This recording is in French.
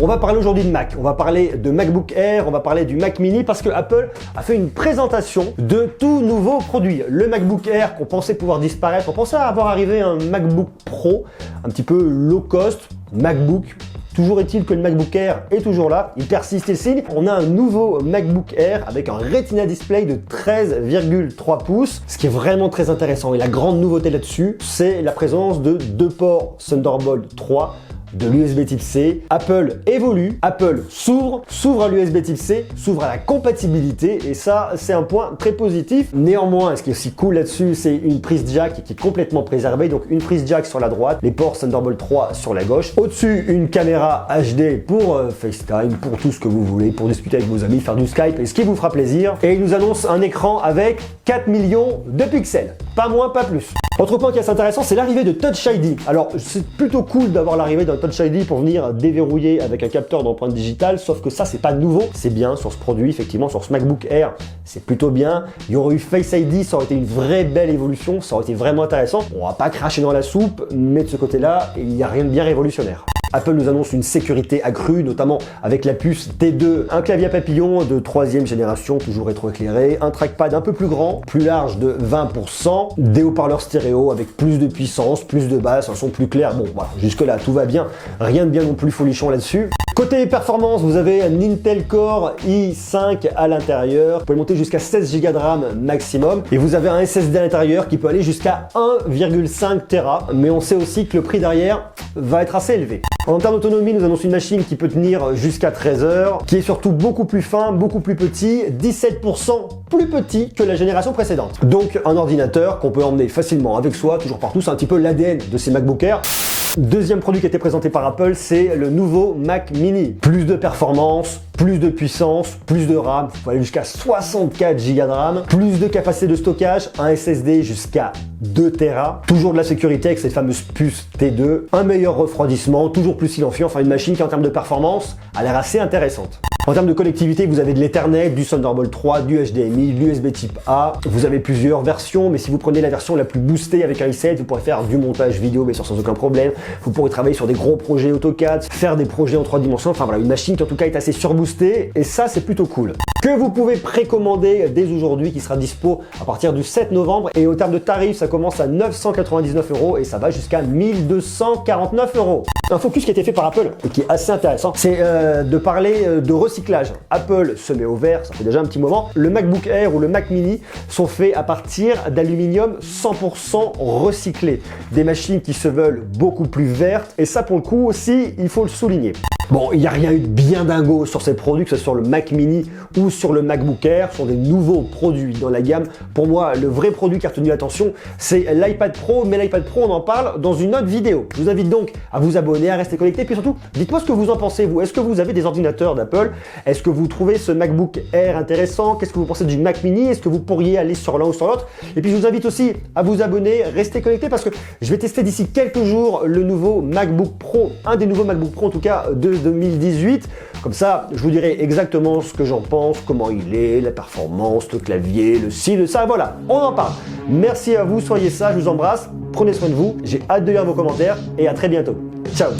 On va parler aujourd'hui de Mac, on va parler de MacBook Air, on va parler du Mac Mini parce que Apple a fait une présentation de tout nouveau produit. Le MacBook Air qu'on pensait pouvoir disparaître, on pensait avoir arrivé un MacBook Pro, un petit peu low cost, MacBook. Toujours est-il que le MacBook Air est toujours là, il persiste et il signe. On a un nouveau MacBook Air avec un Retina Display de 13,3 pouces, ce qui est vraiment très intéressant. Et la grande nouveauté là-dessus, c'est la présence de deux ports Thunderbolt 3, de l'USB type C. Apple évolue, Apple s'ouvre à l'USB type C, s'ouvre à la compatibilité et ça c'est un point très positif. Néanmoins, ce qui est aussi cool là-dessus, c'est une prise jack qui est complètement préservée, donc une prise jack sur la droite, les ports Thunderbolt 3 sur la gauche. Au-dessus, une caméra HD pour FaceTime, pour tout ce que vous voulez, pour discuter avec vos amis, faire du Skype et ce qui vous fera plaisir. Et il nous annonce un écran avec 4 millions de pixels, pas moins, pas plus. Autre point qui est assez intéressant, c'est l'arrivée de Touch ID. Alors, c'est plutôt cool d'avoir l'arrivée d'un Touch ID pour venir déverrouiller avec un capteur d'empreinte digitale, sauf que ça, c'est pas nouveau. C'est bien sur ce produit, effectivement, sur ce MacBook Air, c'est plutôt bien. Il y aurait eu Face ID, ça aurait été une vraie belle évolution, ça aurait été vraiment intéressant. On va pas cracher dans la soupe, mais de ce côté-là, il n'y a rien de bien révolutionnaire. Apple nous annonce une sécurité accrue, notamment avec la puce T2, un clavier à papillon de 3e génération, toujours rétroéclairé, un trackpad un peu plus grand, plus large de 20%, des haut-parleurs stéréo avec plus de puissance, plus de basse, un son plus clair. Bon, voilà, jusque-là, tout va bien, rien de bien non plus folichon là-dessus. Côté performance, vous avez un Intel Core i5 à l'intérieur, vous pouvez monter jusqu'à 16 Go de RAM maximum, et vous avez un SSD à l'intérieur qui peut aller jusqu'à 1,5 Tera, mais on sait aussi que le prix derrière va être assez élevé. En termes d'autonomie, nous annonçons une machine qui peut tenir jusqu'à 13 heures, qui est surtout beaucoup plus fin, beaucoup plus petit, 17% plus petit que la génération précédente. Donc un ordinateur qu'on peut emmener facilement avec soi, toujours partout, c'est un petit peu l'ADN de ces MacBook Air. Deuxième produit qui a été présenté par Apple, c'est le nouveau Mac Mini. Plus de performance, plus de puissance, plus de RAM, il faut aller jusqu'à 64 Go de RAM, plus de capacité de stockage, un SSD jusqu'à 2 Tera, toujours de la sécurité avec cette fameuse puce T2, un meilleur refroidissement, toujours plus silencieux, enfin une machine qui en termes de performance a l'air assez intéressante. En termes de connectivité, vous avez de l'Ethernet, du Thunderbolt 3, du HDMI, l'USB type A. Vous avez plusieurs versions, mais si vous prenez la version la plus boostée avec un i7, vous pourrez faire du montage vidéo, bien sûr sans aucun problème. Vous pourrez travailler sur des gros projets AutoCAD, faire des projets en 3 dimensions. Enfin voilà, une machine qui en tout cas est assez surboostée et ça c'est plutôt cool. Que vous pouvez précommander dès aujourd'hui, qui sera dispo à partir du 7 novembre. Et au terme de tarifs, ça commence à 999 € et ça va jusqu'à 1249 €. Un focus qui a été fait par Apple et qui est assez intéressant, c'est de parler de recyclage. Apple se met au vert, ça fait déjà un petit moment. Le MacBook Air ou le Mac Mini sont faits à partir d'aluminium 100% recyclé. Des machines qui se veulent beaucoup plus vertes et ça pour le coup aussi, il faut le souligner. Bon, il n'y a rien eu de bien dingo sur ces produits, que ce soit sur le Mac Mini ou sur le MacBook Air, ce sont des nouveaux produits dans la gamme. Pour moi, le vrai produit qui a retenu l'attention, c'est l'iPad Pro, mais l'iPad Pro, on en parle dans une autre vidéo. Je vous invite donc à vous abonner, à rester connecté, puis surtout, dites-moi ce que vous en pensez, vous. Est-ce que vous avez des ordinateurs d'Apple? Est-ce que vous trouvez ce MacBook Air intéressant? Qu'est-ce que vous pensez du Mac Mini? Est-ce que vous pourriez aller sur l'un ou sur l'autre? Et puis, je vous invite aussi à vous abonner, rester connecté, parce que je vais tester d'ici quelques jours le nouveau MacBook Pro, un des nouveaux MacBook Pro en tout cas de 2018. Comme ça, je vous dirai exactement ce que j'en pense, comment il est, la performance, le clavier, le ci, le ça, voilà, on en parle. Merci à vous, soyez sages, je vous embrasse, prenez soin de vous, j'ai hâte de lire vos commentaires et à très bientôt. Ciao.